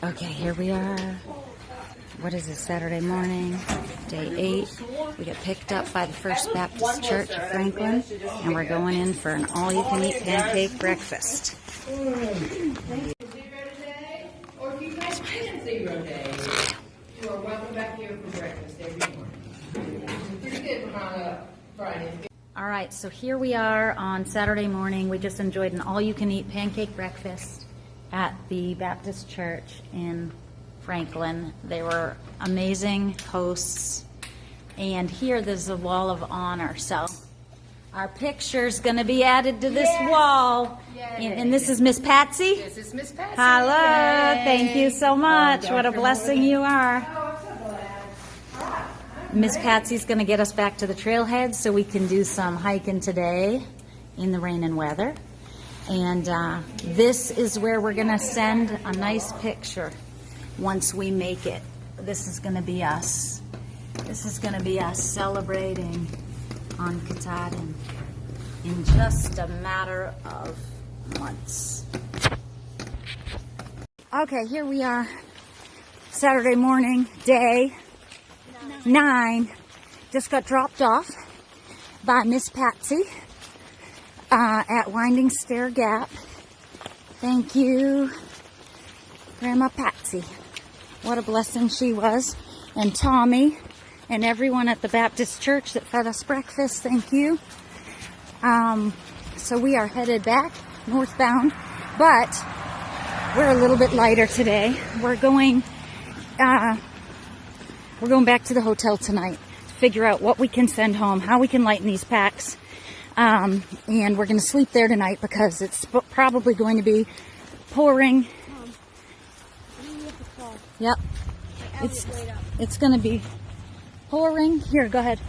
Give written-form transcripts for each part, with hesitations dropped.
Okay, here we are. What is this, Saturday morning, day 8. We got picked up by the First Baptist Church of Franklin, and we're going in for an all-you-can-eat pancake breakfast. You are welcome back here for breakfast every morning. Pretty good for Friday. All right, so here we are on Saturday morning. We just enjoyed an all-you-can-eat pancake breakfast at the Baptist Church in Franklin. They were amazing hosts. And here there's a wall of honor. So our picture's going to be added to this wall. And this is Miss Patsy. This is Miss Patsy. Hello. Yay. Thank you so much. What a blessing you are. Miss Patsy's going to get us back to the trailhead so we can do some hiking today in the rain and weather. And this is where we're going to send a nice picture once we make it. This is going to be us. This is going to be us celebrating on Katahdin in just a matter of months. Okay, here we are. Saturday morning, day 9. Just got dropped off by Miss Patsy at Winding Stair Gap. Thank you, Grandma Patsy. What a blessing she was. And Tommy and everyone at the Baptist Church that fed us breakfast. Thank you. So we are headed back northbound, but we're a little bit lighter today. We're going back to the hotel tonight to figure out what we can send home, how we can lighten these packs. And we're going to sleep there tonight because it's probably going to be pouring. Yep. It's going to be pouring. Here, go ahead.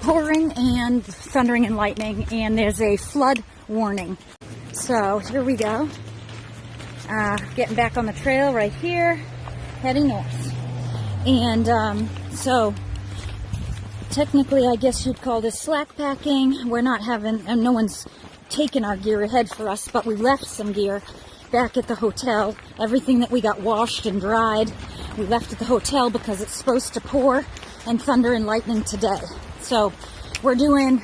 Pouring and thundering and lightning, and there's a flood warning. So here we go. Getting back on the trail right here, heading north. And so technically, I guess you'd call this slack packing. We're not having, and no one's taken our gear ahead for us, but we left some gear back at the hotel. Everything that we got washed and dried, we left at the hotel because it's supposed to pour and thunder and lightning today. So we're doing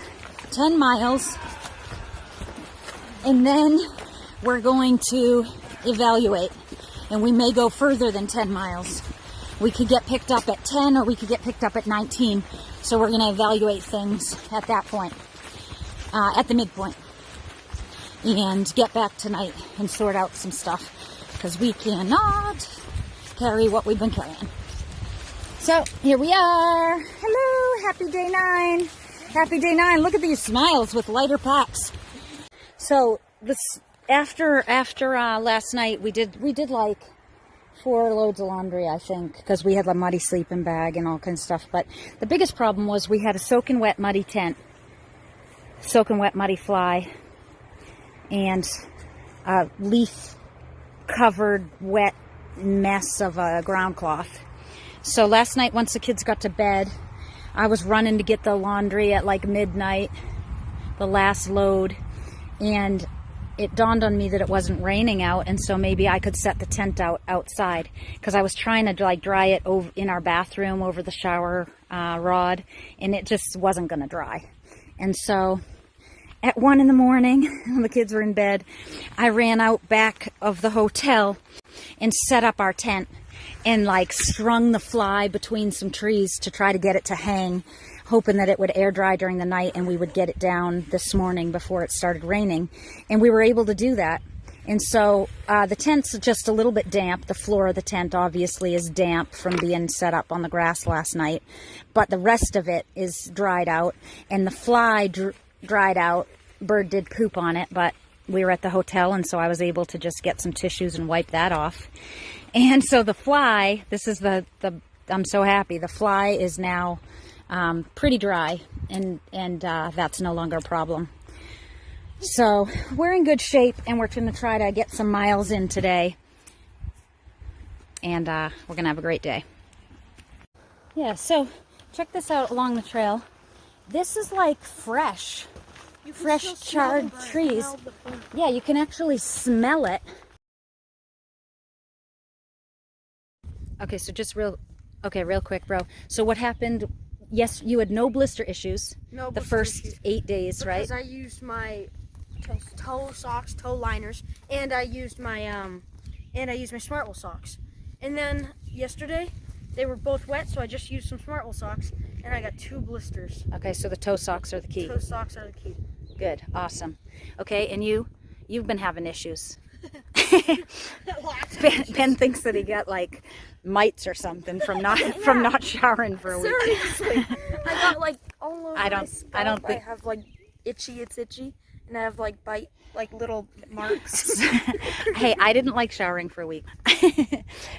10 miles, and then we're going to evaluate, and we may go further than 10 miles. We could get picked up at 10 or we could get picked up at 19. So we're going to evaluate things at that point, at the midpoint, and get back tonight and sort out some stuff because we cannot carry what we've been carrying. So here we are. Hello, happy day 9. Happy day 9. Look at these smiles with lighter packs. So this after last night we did like 4 loads of laundry, I think, because we had a muddy sleeping bag and all kinds of stuff. But the biggest problem was we had a soaking wet muddy tent, soaking wet muddy fly, and a leaf covered wet mess of a ground cloth. So last night, once the kids got to bed, I was running to get the laundry at like midnight, the last load, and it dawned on me that it wasn't raining out, and so maybe I could set the tent out outside, because I was trying to like dry it over in our bathroom over the shower rod, and it just wasn't going to dry. And so at 1 in the morning, when the kids were in bed, I ran out back of the hotel and set up our tent and like strung the fly between some trees to try to get it to hang, hoping that it would air dry during the night and we would get it down this morning before it started raining. And we were able to do that. And so the tent's just a little bit damp. The floor of the tent obviously is damp from being set up on the grass last night, but the rest of it is dried out, and the fly dried out. Bird did poop on it, but we were at the hotel, and so I was able to just get some tissues and wipe that off. And so the fly, this is I'm so happy. The fly is now pretty dry, and that's no longer a problem. So we're in good shape, and we're going to try to get some miles in today, and we're going to have a great day. Yeah, so check this out along the trail. This is like fresh charred trees. Yeah, you can actually smell it. Okay, so just real quick, bro. So what happened? Yes, you had no blister issues No the blister first issues. 8 days, right? Because I used my toe socks, toe liners, and I used my Smartwool socks. And then yesterday, they were both wet, so I just used some Smartwool socks, and I got 2 blisters. Okay, so the toe socks are the key. Toe socks are the key. Good, awesome. Okay, and you've been having issues. Ben thinks that he got like mites or something from not showering for a week. Seriously, I got like all over I don't I think. have like itchy, it's itchy, and I have like little marks. Hey, I didn't like showering for a week.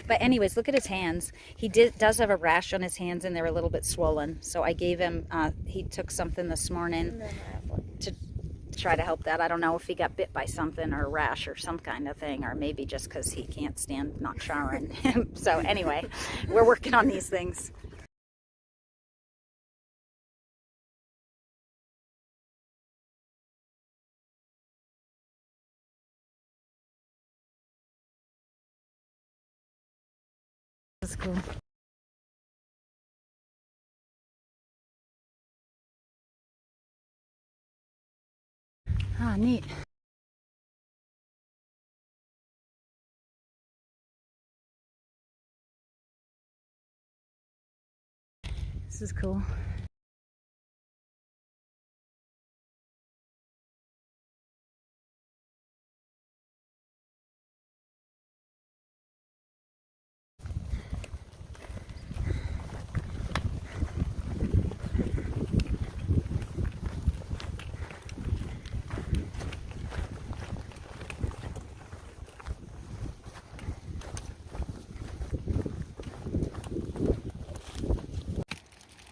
But anyways, look at his hands. He does have a rash on his hands, and they're a little bit swollen. So I gave him. He took something this morning to try to help that. I don't know if he got bit by something or a rash or some kind of thing, or maybe just because he can't stand not showering. So anyway, we're working on these things. That's cool. Ah, neat. This is cool.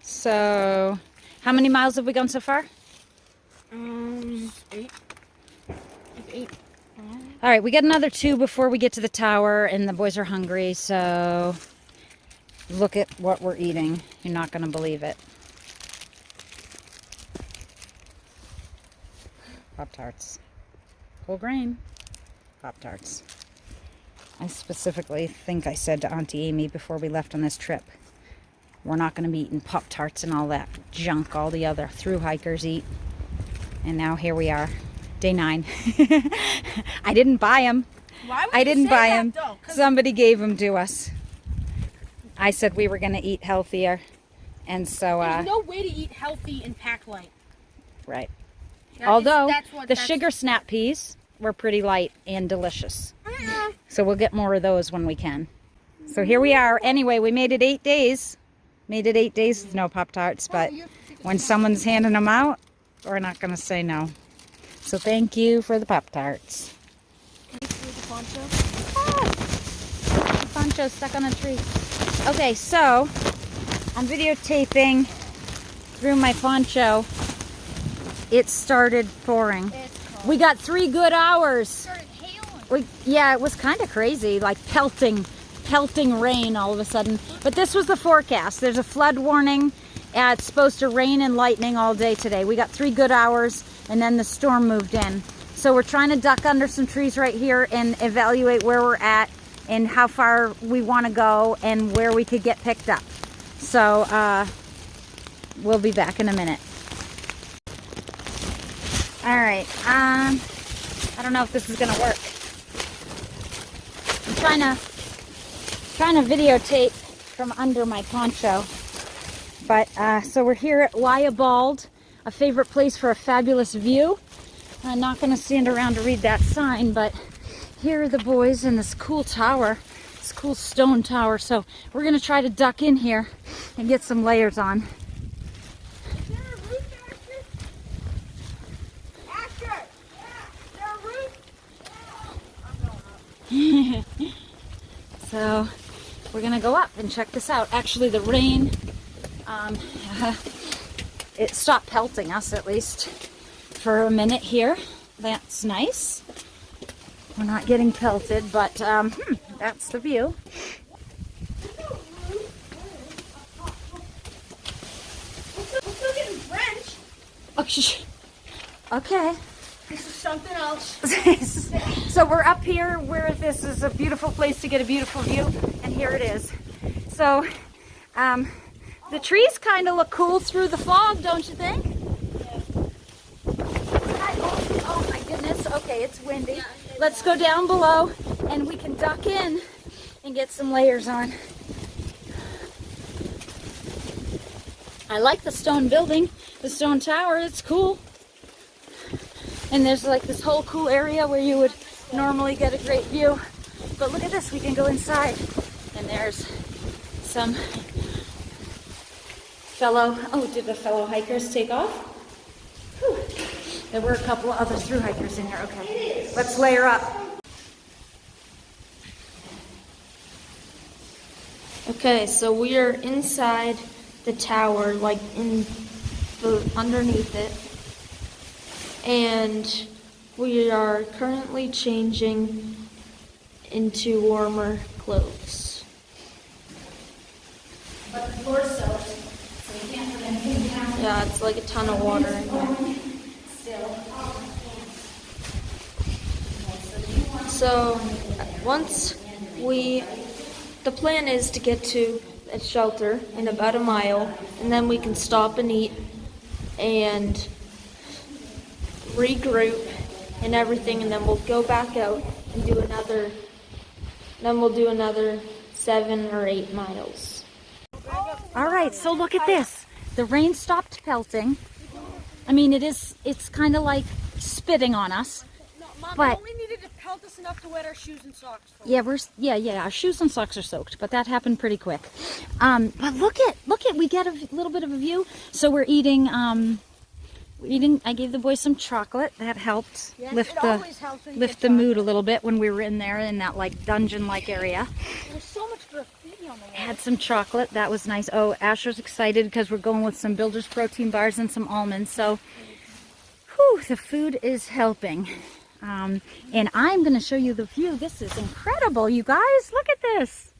So, how many miles have we gone so far? 8. All right, we got another 2 before we get to the tower, and the boys are hungry, so look at what we're eating. You're not going to believe it. Pop-Tarts. Whole grain. Pop-Tarts. I specifically think I said to Auntie Amy before we left on this trip, we're not going to be eating Pop-Tarts and all that junk all the other thru-hikers eat. And now here we are. Day 9. I didn't buy them. Why would I you didn't say buy that, them. though? 'Cause Somebody gave them to us. I said we were going to eat healthier. And so, there's no way to eat healthy and pack light. right. That Although, is- the sugar snap peas were pretty light and delicious. So we'll get more of those when we can. So here we are. Anyway, we made it 8 days. Made it 8 days with no Pop-Tarts, but when someone's handing them out, we're not going to say no. So thank you for the Pop-Tarts. Can you see the poncho? The poncho's stuck on a tree. Okay, so I'm videotaping through my poncho. It started pouring. We got 3 good hours. Started hailing. Yeah, it was kind of crazy, like pelting rain all of a sudden. But this was the forecast. There's a flood warning. It's supposed to rain and lightning all day today. We got 3 good hours, and then the storm moved in. So we're trying to duck under some trees right here and evaluate where we're at and how far we want to go and where we could get picked up. So we'll be back in a minute. All right. I don't know if this is gonna work. I'm trying to videotape from under my poncho. But so we're here at Wyabald, a favorite place for a fabulous view. I'm not going to stand around to read that sign, but here are the boys in this cool tower, this cool stone tower. So we're going to try to duck in here and get some layers on. Is there a roof, Asher? Asher! Yeah, is there a roof? So we're going to go up and check this out. Actually, the rain, it stopped pelting us at least for a minute here. That's nice. We're not getting pelted, but that's the view. We're still getting French. Okay. This is something else. So we're up here where this is a beautiful place to get a beautiful view, and here it is. So, the trees kind of look cool through the fog, don't you think? Oh my goodness. Okay, it's windy. Let's go down below and we can duck in and get some layers on. I like the stone building, the stone tower, it's cool. And there's like this whole cool area where you would normally get a great view. But look at this, we can go inside. And there's some did the fellow hikers take off? Whew. There were a couple of other thru hikers in here. Okay, let's layer up. Okay, so we are inside the tower, like underneath it, and we are currently changing into warmer clothes. But the floor's soaked, so you can't put anything down. Yeah, it's like a ton of water in there. Still. So the plan is to get to a shelter in about a mile, and then we can stop and eat and regroup and everything, and then we'll go back out and do another 7 or 8 miles. All right, so look at this. The rain stopped pelting. I mean, it's kind of like spitting on us. Mom, But- we only needed to pelt us enough to wet our shoes and socks. Yeah, our shoes and socks are soaked, but that happened pretty quick. But look at, we get a little bit of a view. So we're eating, I gave the boys some chocolate. That helped lift the mood a little bit when we were in there in that like dungeon-like area. There's so much graffiti on the wall. Had some chocolate. That was nice. Oh, Asher's excited because we're going with some Builder's protein bars and some almonds. So, whew, the food is helping. And I'm going to show you the view. This is incredible, you guys. Look at this.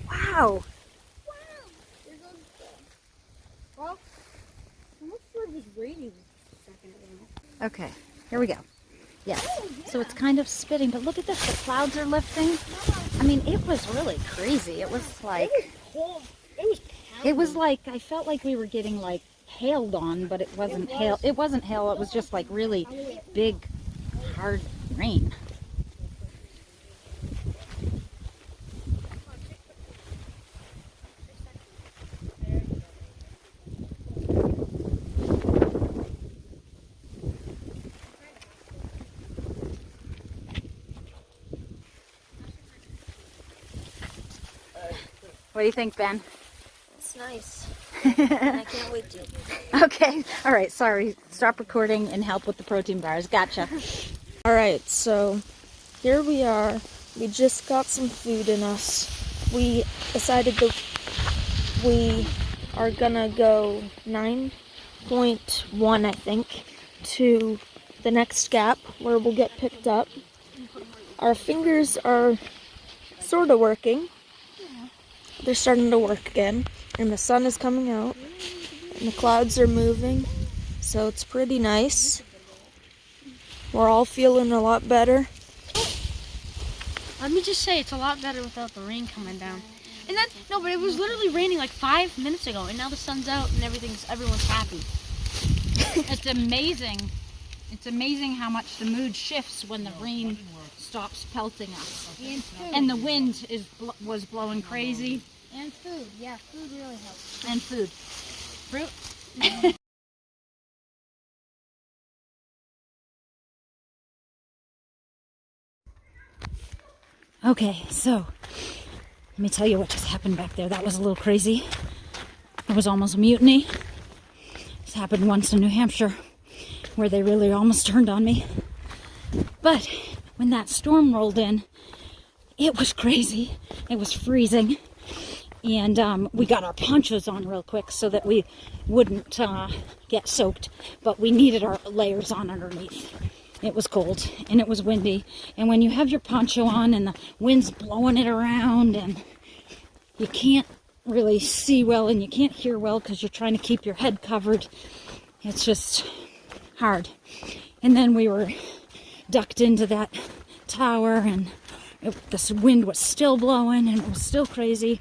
Wow. Well, I'm not sure it was raining a second ago. Okay, here we go. Yes. So it's kind of spitting, but look at this. The clouds are lifting. I mean, it was really crazy. It was like, Cold. It was it was like, I felt like we were getting like hailed on, but it wasn't hail. It wasn't hail. It was just like really big, hard rain. What do you think, Ben? It's nice. And I can't wait to. Okay. All right. Sorry. Stop recording and help with the protein bars. Gotcha. Alright, so here we are. We just got some food in us. We decided that we are gonna go 9.1, I think, to the next gap where we'll get picked up. Our fingers are sort of working. They're starting to work again, and the sun is coming out, and the clouds are moving, so it's pretty nice. We're all feeling a lot better. Let me just say, it's a lot better without the rain coming down. And then, no, but it was literally raining like 5 minutes ago, and now the sun's out and everyone's happy. It's amazing. It's amazing how much the mood shifts when the rain stops pelting us. And the wind was blowing crazy. And food, yeah, food really helps. And food. Fruit. Okay, so let me tell you what just happened back there. That was a little crazy. It was almost a mutiny. This happened once in New Hampshire where they really almost turned on me. But when that storm rolled in, it was crazy. It was freezing. And we got our ponchos on real quick so that we wouldn't get soaked. But we needed our layers on underneath. It was cold and it was windy. And when you have your poncho on and the wind's blowing it around and you can't really see well and you can't hear well because you're trying to keep your head covered, it's just hard. And then we were ducked into that tower and This wind was still blowing and it was still crazy.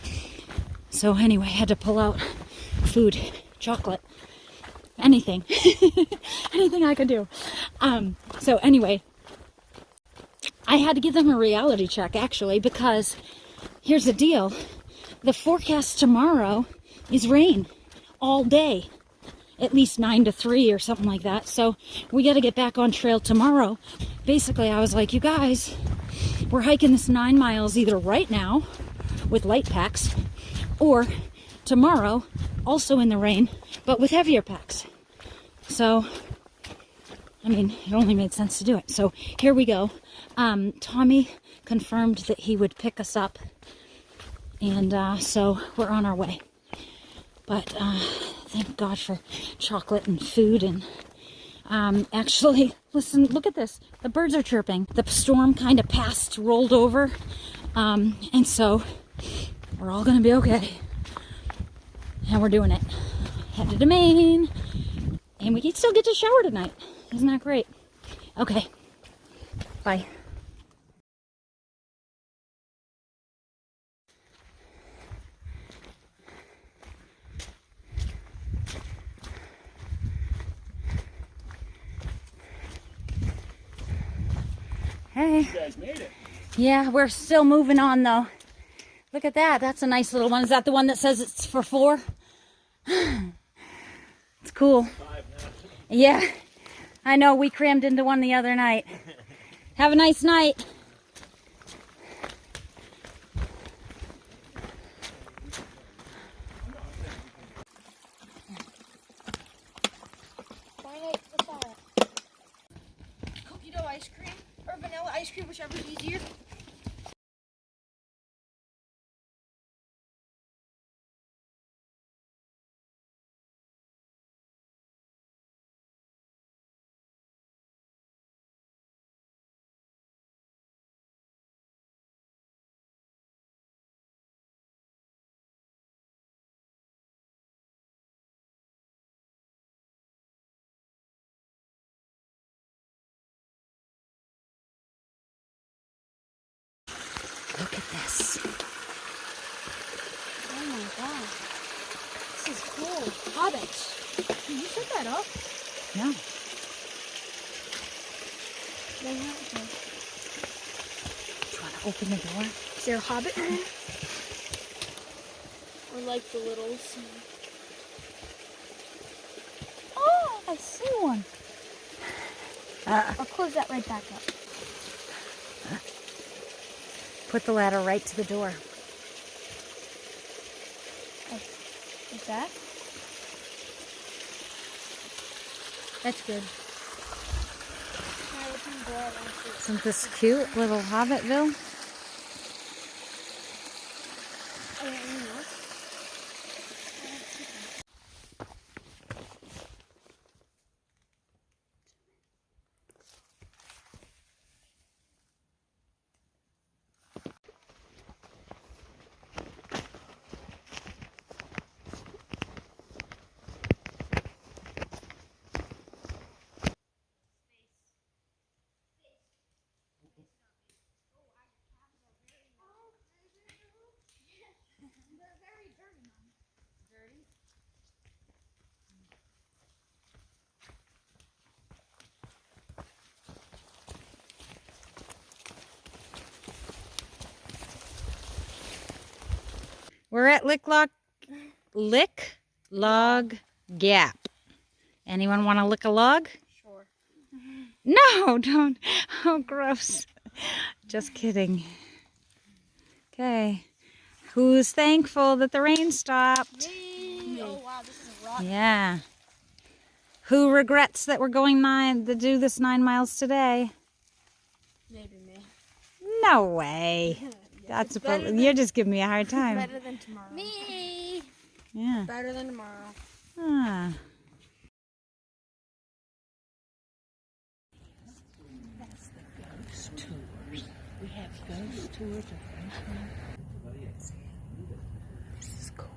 So anyway, I had to pull out food, chocolate, anything, anything I could do. So anyway, I had to give them a reality check actually, because here's the deal. The forecast tomorrow is rain all day, at least 9 to 3 or something like that. So we got to get back on trail tomorrow. Basically, I was like, you guys, we're hiking this 9 miles either right now with light packs or tomorrow also in the rain, but with heavier packs. So, I mean, it only made sense to do it. So here we go. Tommy confirmed that he would pick us up. And so we're on our way. But thank God for chocolate and food. And actually, listen, look at this. The birds are chirping. The storm kind of passed, rolled over. And so we're all going to be okay. And we're doing it. Headed to Maine. And we can still get to shower tonight. Isn't that great? Okay. Bye. Hey. You guys made it. Yeah, we're still moving on though. Look at that. That's a nice little one. Is that the one that says it's for 4? It's cool. 5 now. Yeah. I know, we crammed into one the other night. Have a nice night. Cookie dough ice cream or vanilla ice cream, whichever's easier. Look at this. Oh my god. This is cool. Hobbits. Did you set that up? No. They have them. Do you want to open the door? Is there a hobbit room? Or like the littles? Oh, I see one. I'll close that right back up. Put the ladder right to the door. Like that? That's good. Isn't this cute, little Hobbitville? We're at Lick Log Gap. Anyone want to lick a log? Sure. No, don't. Oh, gross. Just kidding. Okay. Who's thankful that the rain stopped? Me. Oh wow, this is rock. Yeah. Who regrets that we're going to do this 9 miles today? Maybe me. No way. That's you're just giving me a hard time. Better than tomorrow. Me. Yeah. Better than tomorrow. Ah. That's the ghost tours. We have ghost tours of This is cool.